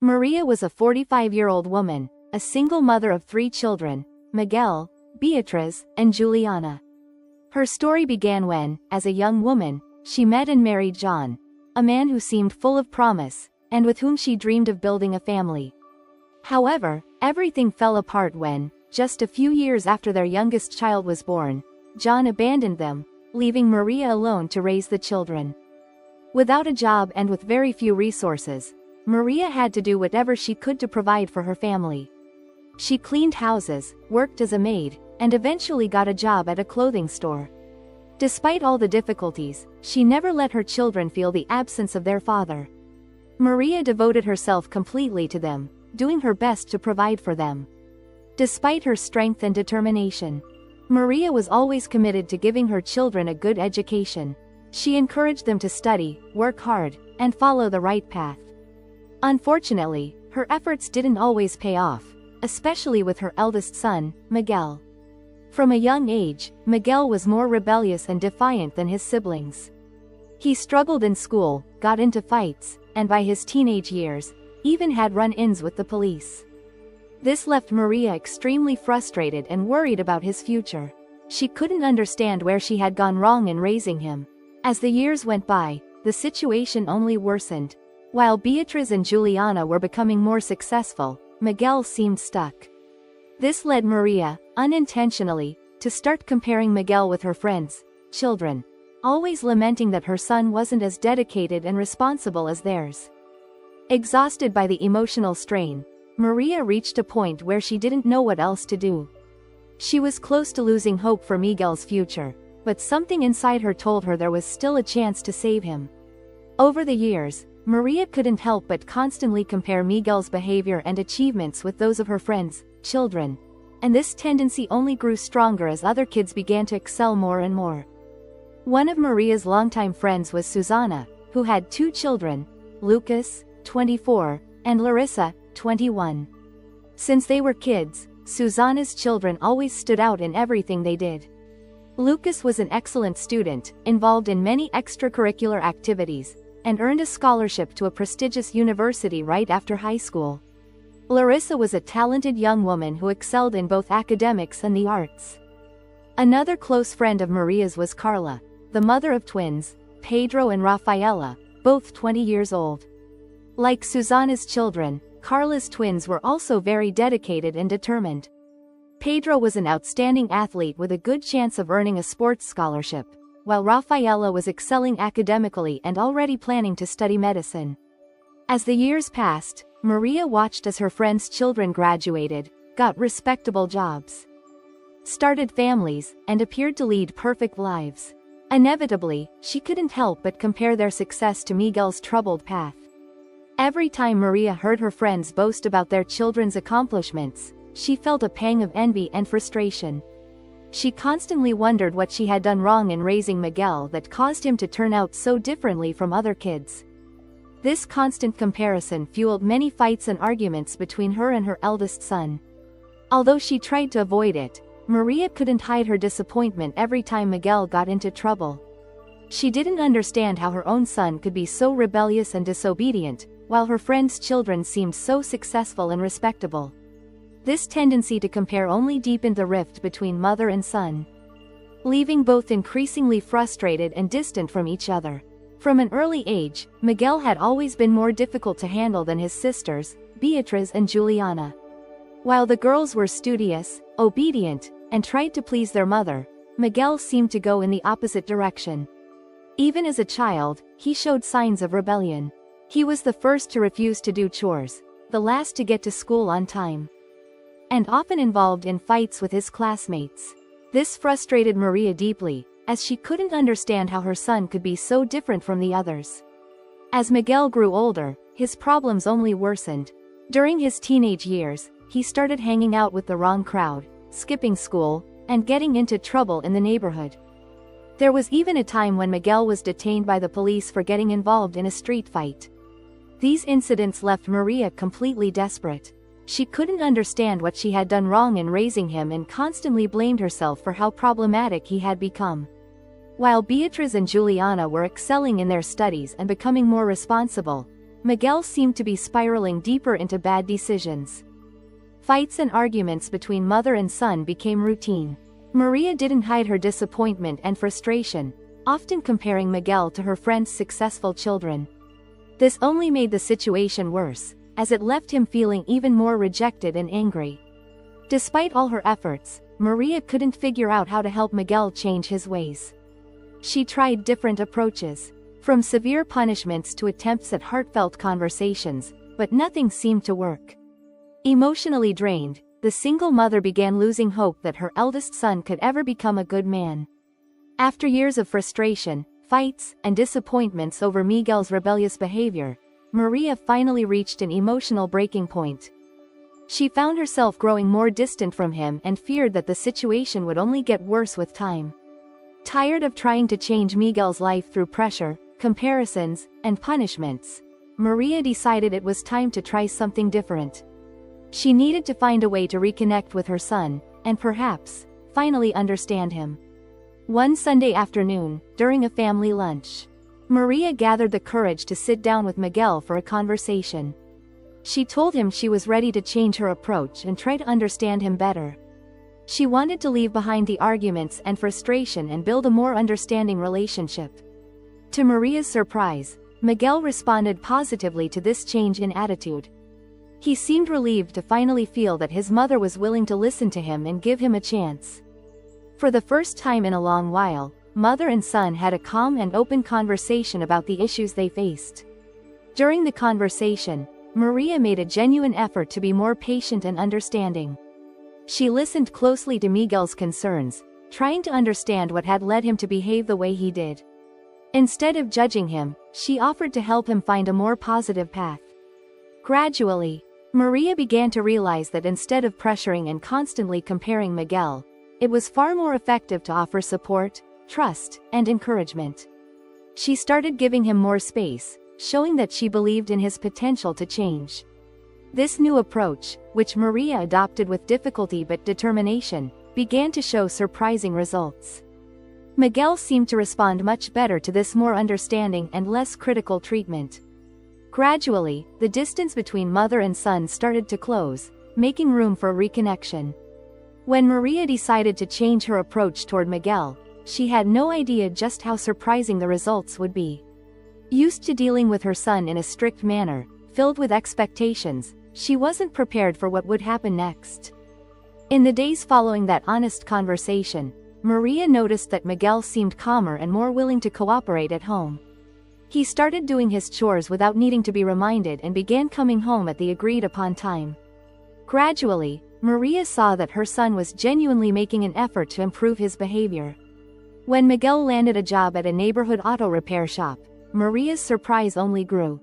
Maria was a 45-year-old woman, a single mother of 3 children, Miguel, Beatriz, and Juliana. Her story began when, as a young woman, she met and married John, a man who seemed full of promise, and with whom she dreamed of building a family. However, everything fell apart when, just a few years after their youngest child was born, John abandoned them, leaving Maria alone to raise the children. Without a job and with very few resources, Maria had to do whatever she could to provide for her family. She cleaned houses, worked as a maid, and eventually got a job at a clothing store. Despite all the difficulties, she never let her children feel the absence of their father. Maria devoted herself completely to them, doing her best to provide for them. Despite her strength and determination, Maria was always committed to giving her children a good education. She encouraged them to study, work hard, and follow the right path. Unfortunately, her efforts didn't always pay off, especially with her eldest son, Miguel. From a young age, Miguel was more rebellious and defiant than his siblings. He struggled in school, got into fights, and by his teenage years, even had run-ins with the police. This left Maria extremely frustrated and worried about his future. She couldn't understand where she had gone wrong in raising him. As the years went by, the situation only worsened. While Beatriz and Juliana were becoming more successful, Miguel seemed stuck. This led Maria, unintentionally, to start comparing Miguel with her friends' children, always lamenting that her son wasn't as dedicated and responsible as theirs. Exhausted by the emotional strain, Maria reached a point where she didn't know what else to do. She was close to losing hope for Miguel's future, but something inside her told her there was still a chance to save him. Over the years, Maria couldn't help but constantly compare Miguel's behavior and achievements with those of her friends' children, and this tendency only grew stronger as other kids began to excel more and more. One of Maria's longtime friends was Susanna, who had 2 children, Lucas, 24, and Larissa, 21. Since they were kids, Susanna's children always stood out in everything they did. Lucas was an excellent student, involved in many extracurricular activities, and earned a scholarship to a prestigious university right after high school. Larissa was a talented young woman who excelled in both academics and the arts. Another close friend of Maria's was Carla, the mother of twins, Pedro and Rafaela, both 20 years old. Like Susanna's children, Carla's twins were also very dedicated and determined. Pedro was an outstanding athlete with a good chance of earning a sports scholarship, while Rafaela was excelling academically and already planning to study medicine. As the years passed, Maria watched as her friends' children graduated, got respectable jobs, started families, and appeared to lead perfect lives. Inevitably, she couldn't help but compare their success to Miguel's troubled path. Every time Maria heard her friends boast about their children's accomplishments, she felt a pang of envy and frustration. She constantly wondered what she had done wrong in raising Miguel that caused him to turn out so differently from other kids. This constant comparison fueled many fights and arguments between her and her eldest son. Although she tried to avoid it, Maria couldn't hide her disappointment every time Miguel got into trouble. She didn't understand how her own son could be so rebellious and disobedient, while her friends' children seemed so successful and respectable. This tendency to compare only deepened the rift between mother and son, leaving both increasingly frustrated and distant from each other. From an early age, Miguel had always been more difficult to handle than his sisters, Beatriz and Juliana. While the girls were studious, obedient, and tried to please their mother, Miguel seemed to go in the opposite direction. Even as a child, he showed signs of rebellion. He was the first to refuse to do chores, the last to get to school on time, and often involved in fights with his classmates. This frustrated Maria deeply, as she couldn't understand how her son could be so different from the others. As Miguel grew older, his problems only worsened. During his teenage years, he started hanging out with the wrong crowd, skipping school, and getting into trouble in the neighborhood. There was even a time when Miguel was detained by the police for getting involved in a street fight. These incidents left Maria completely desperate. She couldn't understand what she had done wrong in raising him and constantly blamed herself for how problematic he had become. While Beatriz and Juliana were excelling in their studies and becoming more responsible, Miguel seemed to be spiraling deeper into bad decisions. Fights and arguments between mother and son became routine. Maria didn't hide her disappointment and frustration, often comparing Miguel to her friends' successful children. This only made the situation worse, as it left him feeling even more rejected and angry. Despite all her efforts, Maria couldn't figure out how to help Miguel change his ways. She tried different approaches, from severe punishments to attempts at heartfelt conversations, but nothing seemed to work. Emotionally drained, the single mother began losing hope that her eldest son could ever become a good man. After years of frustration, fights, and disappointments over Miguel's rebellious behavior, Maria finally reached an emotional breaking point. She found herself growing more distant from him and feared that the situation would only get worse with time. Tired of trying to change Miguel's life through pressure, comparisons, and punishments, Maria decided it was time to try something different. She needed to find a way to reconnect with her son, and perhaps, finally understand him. One Sunday afternoon, during a family lunch, Maria gathered the courage to sit down with Miguel for a conversation. She told him she was ready to change her approach and try to understand him better. She wanted to leave behind the arguments and frustration and build a more understanding relationship. To Maria's surprise, Miguel responded positively to this change in attitude. He seemed relieved to finally feel that his mother was willing to listen to him and give him a chance. For the first time in a long while, mother and son had a calm and open conversation about the issues they faced. During the conversation, Maria made a genuine effort to be more patient and understanding. She listened closely to Miguel's concerns, trying to understand what had led him to behave the way he did. Instead of judging him, she offered to help him find a more positive path. Gradually, Maria began to realize that instead of pressuring and constantly comparing Miguel, it was far more effective to offer support, trust, and encouragement. She started giving him more space, showing that she believed in his potential to change. This new approach, which Maria adopted with difficulty but determination, began to show surprising results. Miguel seemed to respond much better to this more understanding and less critical treatment. Gradually, the distance between mother and son started to close, making room for reconnection. When Maria decided to change her approach toward Miguel, she had no idea just how surprising the results would be. Used to dealing with her son in a strict manner, filled with expectations, she wasn't prepared for what would happen next. In the days following that honest conversation, Maria noticed that Miguel seemed calmer and more willing to cooperate at home. He started doing his chores without needing to be reminded and began coming home at the agreed-upon time. Gradually, Maria saw that her son was genuinely making an effort to improve his behavior. When Miguel landed a job at a neighborhood auto repair shop, Maria's surprise only grew.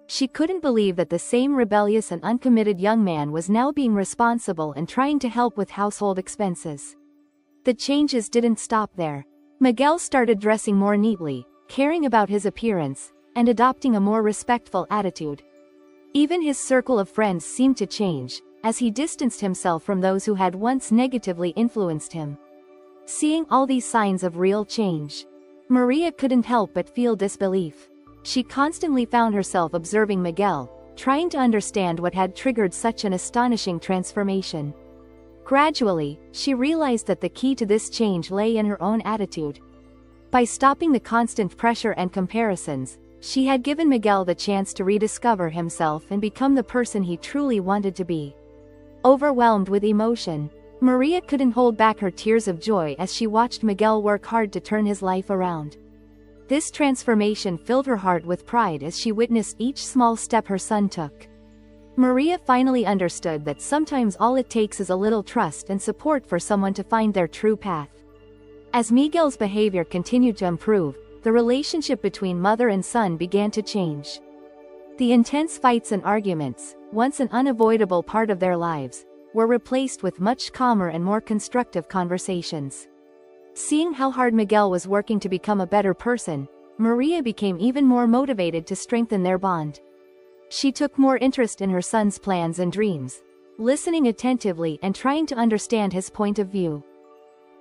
She couldn't believe that the same rebellious and uncommitted young man was now being responsible and trying to help with household expenses. The changes didn't stop there. Miguel started dressing more neatly, caring about his appearance, and adopting a more respectful attitude. Even his circle of friends seemed to change, as he distanced himself from those who had once negatively influenced him. Seeing all these signs of real change, Maria couldn't help but feel disbelief. She constantly found herself observing Miguel, trying to understand what had triggered such an astonishing transformation. Gradually, she realized that the key to this change lay in her own attitude. By stopping the constant pressure and comparisons, she had given Miguel the chance to rediscover himself and become the person he truly wanted to be. Overwhelmed with emotion, Maria couldn't hold back her tears of joy as she watched Miguel work hard to turn his life around. This transformation filled her heart with pride as she witnessed each small step her son took. Maria finally understood that sometimes all it takes is a little trust and support for someone to find their true path. As Miguel's behavior continued to improve, the relationship between mother and son began to change. The intense fights and arguments, once an unavoidable part of their lives, were replaced with much calmer and more constructive conversations. Seeing how hard Miguel was working to become a better person, Maria became even more motivated to strengthen their bond. She took more interest in her son's plans and dreams, listening attentively and trying to understand his point of view.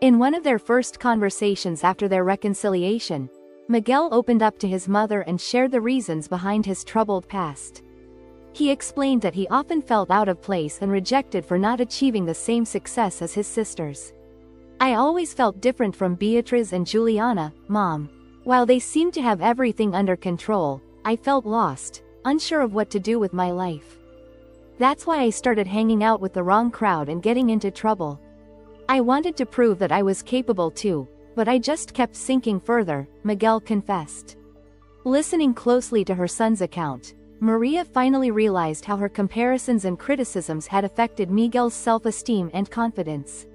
In one of their first conversations after their reconciliation, Miguel opened up to his mother and shared the reasons behind his troubled past. He explained that he often felt out of place and rejected for not achieving the same success as his sisters. "I always felt different from Beatriz and Juliana, Mom. While they seemed to have everything under control, I felt lost, unsure of what to do with my life. That's why I started hanging out with the wrong crowd and getting into trouble. I wanted to prove that I was capable too, but I just kept sinking further," Miguel confessed. Listening closely to her son's account, Maria finally realized how her comparisons and criticisms had affected Miguel's self-esteem and confidence.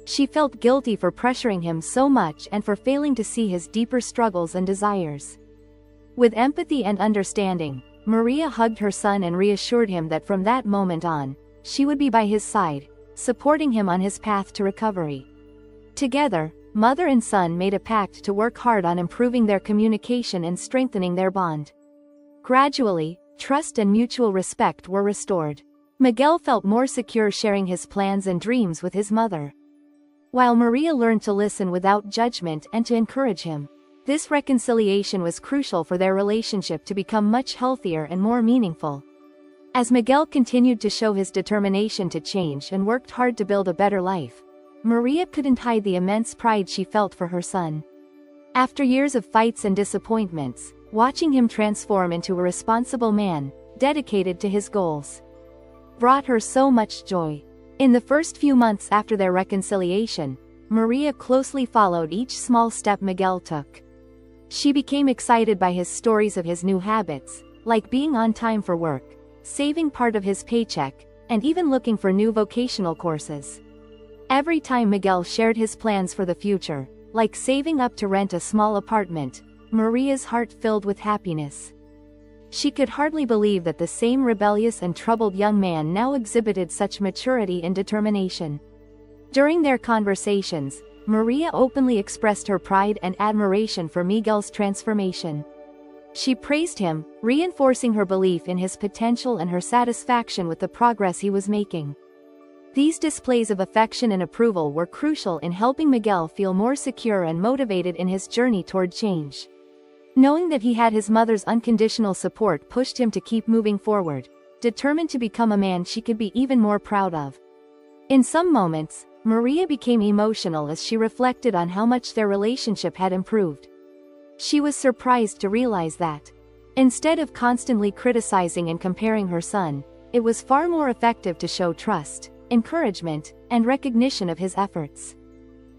She felt guilty for pressuring him so much and for failing to see his deeper struggles and desires. With empathy and understanding, Maria hugged her son and reassured him that from that moment on, she would be by his side, supporting him on his path to recovery. Together, mother and son made a pact to work hard on improving their communication and strengthening their bond. Gradually, trust and mutual respect were restored. Miguel felt more secure sharing his plans and dreams with his mother, while Maria learned to listen without judgment and to encourage him. This reconciliation was crucial for their relationship to become much healthier and more meaningful. As Miguel continued to show his determination to change and worked hard to build a better life, Maria couldn't hide the immense pride she felt for her son. After years of fights and disappointments, watching him transform into a responsible man, dedicated to his goals, brought her so much joy. In the first few months after their reconciliation, Maria closely followed each small step Miguel took. She became excited by his stories of his new habits, like being on time for work, saving part of his paycheck, and even looking for new vocational courses. Every time Miguel shared his plans for the future, like saving up to rent a small apartment, Maria's heart filled with happiness. She could hardly believe that the same rebellious and troubled young man now exhibited such maturity and determination. During their conversations, Maria openly expressed her pride and admiration for Miguel's transformation. She praised him, reinforcing her belief in his potential and her satisfaction with the progress he was making. These displays of affection and approval were crucial in helping Miguel feel more secure and motivated in his journey toward change. Knowing that he had his mother's unconditional support pushed him to keep moving forward, determined to become a man she could be even more proud of. In some moments, Maria became emotional as she reflected on how much their relationship had improved. She was surprised to realize that, instead of constantly criticizing and comparing her son, it was far more effective to show trust, encouragement, and recognition of his efforts.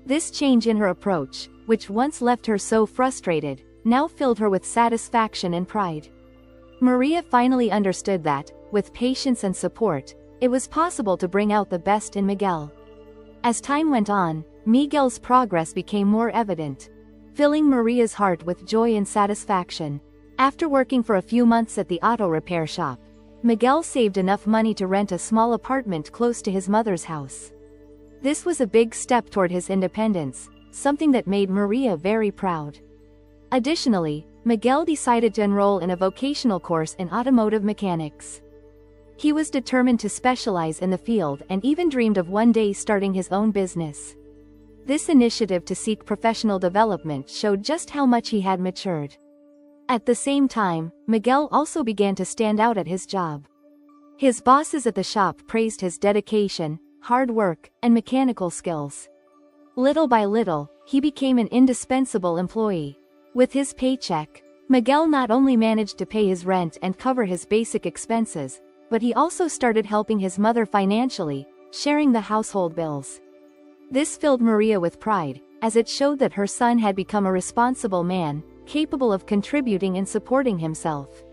This change in her approach, which once left her so frustrated, now filled her with satisfaction and pride. Maria finally understood that, with patience and support, it was possible to bring out the best in Miguel. As time went on, Miguel's progress became more evident, filling Maria's heart with joy and satisfaction. After working for a few months at the auto repair shop, Miguel saved enough money to rent a small apartment close to his mother's house. This was a big step toward his independence, something that made Maria very proud. Additionally, Miguel decided to enroll in a vocational course in automotive mechanics. He was determined to specialize in the field and even dreamed of one day starting his own business. This initiative to seek professional development showed just how much he had matured. At the same time, Miguel also began to stand out at his job. His bosses at the shop praised his dedication, hard work, and mechanical skills. Little by little, he became an indispensable employee. With his paycheck, Miguel not only managed to pay his rent and cover his basic expenses, but he also started helping his mother financially, sharing the household bills. This filled Maria with pride, as it showed that her son had become a responsible man, capable of contributing and supporting himself.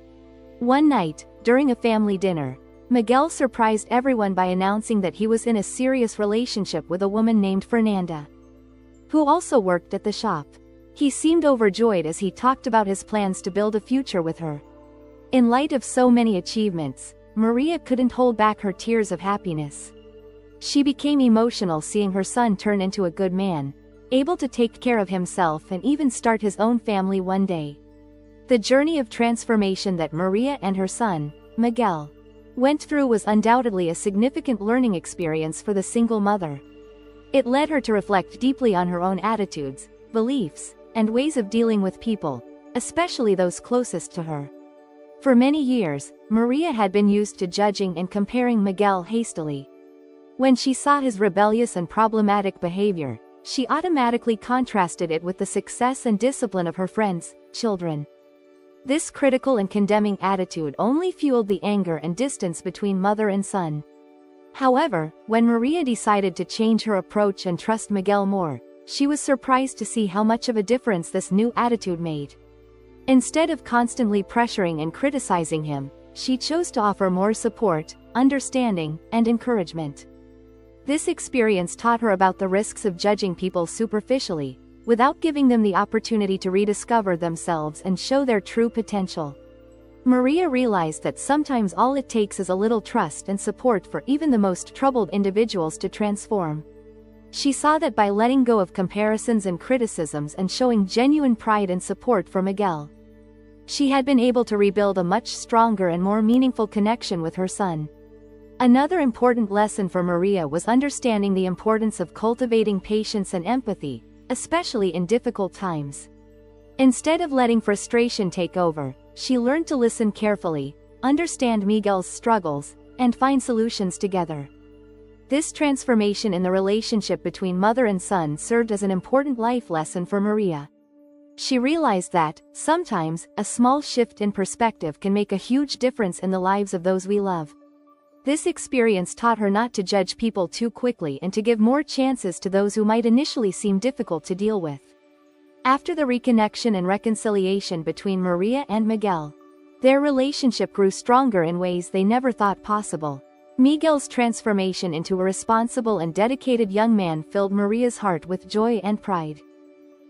One night, during a family dinner, Miguel surprised everyone by announcing that he was in a serious relationship with a woman named Fernanda, who also worked at the shop. He seemed overjoyed as he talked about his plans to build a future with her. In light of so many achievements, Maria couldn't hold back her tears of happiness. She became emotional seeing her son turn into a good man, able to take care of himself and even start his own family one day. The journey of transformation that Maria and her son, Miguel, went through was undoubtedly a significant learning experience for the single mother. It led her to reflect deeply on her own attitudes, beliefs, and ways of dealing with people, especially those closest to her. For many years, Maria had been used to judging and comparing Miguel hastily. When she saw his rebellious and problematic behavior, she automatically contrasted it with the success and discipline of her friends' children. This critical and condemning attitude only fueled the anger and distance between mother and son. However, when Maria decided to change her approach and trust Miguel more, she was surprised to see how much of a difference this new attitude made. Instead of constantly pressuring and criticizing him, she chose to offer more support, understanding, and encouragement. This experience taught her about the risks of judging people superficially, without giving them the opportunity to rediscover themselves and show their true potential. Maria realized that sometimes all it takes is a little trust and support for even the most troubled individuals to transform. She saw that by letting go of comparisons and criticisms and showing genuine pride and support for Miguel, she had been able to rebuild a much stronger and more meaningful connection with her son. Another important lesson for Maria was understanding the importance of cultivating patience and empathy, especially in difficult times. Instead of letting frustration take over, she learned to listen carefully, understand Miguel's struggles, and find solutions together. This transformation in the relationship between mother and son served as an important life lesson for Maria. She realized that, sometimes, a small shift in perspective can make a huge difference in the lives of those we love. This experience taught her not to judge people too quickly and to give more chances to those who might initially seem difficult to deal with. After the reconnection and reconciliation between Maria and Miguel, their relationship grew stronger in ways they never thought possible. Miguel's transformation into a responsible and dedicated young man filled Maria's heart with joy and pride.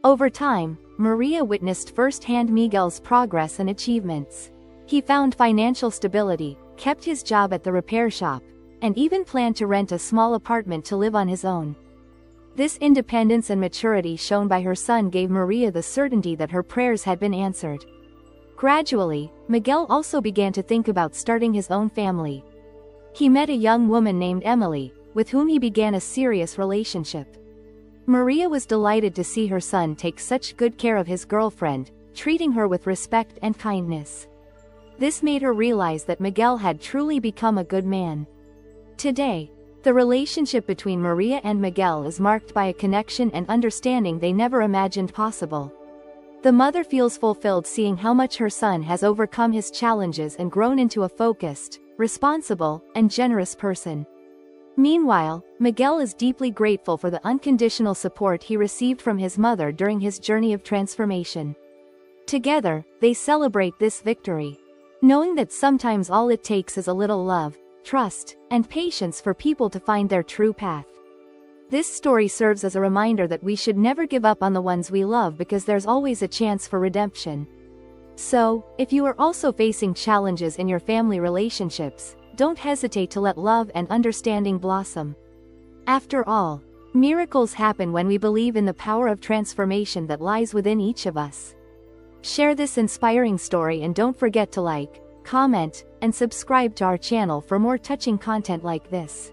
Over time, Maria witnessed firsthand Miguel's progress and achievements. He found financial stability, kept his job at the repair shop, and even planned to rent a small apartment to live on his own. This independence and maturity shown by her son gave Maria the certainty that her prayers had been answered. Gradually, Miguel also began to think about starting his own family. He met a young woman named Emily, with whom he began a serious relationship. Maria was delighted to see her son take such good care of his girlfriend, treating her with respect and kindness. This made her realize that Miguel had truly become a good man. Today, the relationship between Maria and Miguel is marked by a connection and understanding they never imagined possible. The mother feels fulfilled seeing how much her son has overcome his challenges and grown into a focused, responsible, and generous person. Meanwhile, Miguel is deeply grateful for the unconditional support he received from his mother during his journey of transformation. Together, they celebrate this victory, knowing that sometimes all it takes is a little love, trust, and patience for people to find their true path. This story serves as a reminder that we should never give up on the ones we love because there's always a chance for redemption. So, if you are also facing challenges in your family relationships, don't hesitate to let love and understanding blossom. After all, miracles happen when we believe in the power of transformation that lies within each of us. Share this inspiring story and don't forget to like, comment, and subscribe to our channel for more touching content like this.